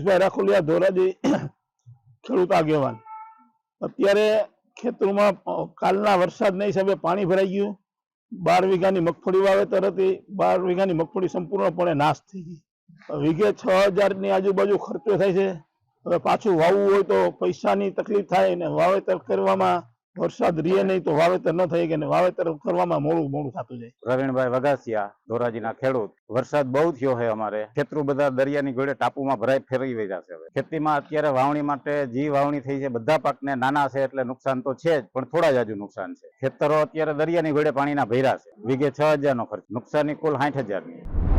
જગદીશભાઈ રાખોલિયા, ધોરાજી ખેડૂત આગેવાન। અત્યારે ખેતરોમાં કાલના વરસાદના હિસાબે પાણી ભરાઈ ગયું। 12 વીઘાની મગફળી વાવેતર હતી। 12 વીઘાની મગફળી સંપૂર્ણપણે નાશ થઈ ગઈ। વીઘે 6000 ની આજુબાજુ ખર્ચો થાય છે। હવે પાછું વાવવું હોય તો પૈસાની તકલીફ થાય ને વાવેતર કરવામાં વરસાદ રીએ નહીં તો વાવેતર ન થઈ કે વાવેતર કરવામાં મોડું થતું જાય। પ્રવીણભાઈ વગાસિયા, ધોરાજીના ખેડૂત। વરસાદ બહુ થયો છે અમારે, ખેતરો બધા દરિયાની ગોળે ટાપુમાં ભરાઈ ફેરવી રહ્યા છે। હવે ખેતીમાં અત્યારે વાવણી માટે જે વાવણી થઈ છે બધા પાકને નાના છે એટલે નુકસાન તો છે જ, પણ થોડા જ હજુ નુકસાન છે। ખેતરો અત્યારે દરિયાની ગોળે પાણીના ભર્યા છે। વીઘે 6000 નો ખર્ચ, નુકસાની કુલ 60000 ની।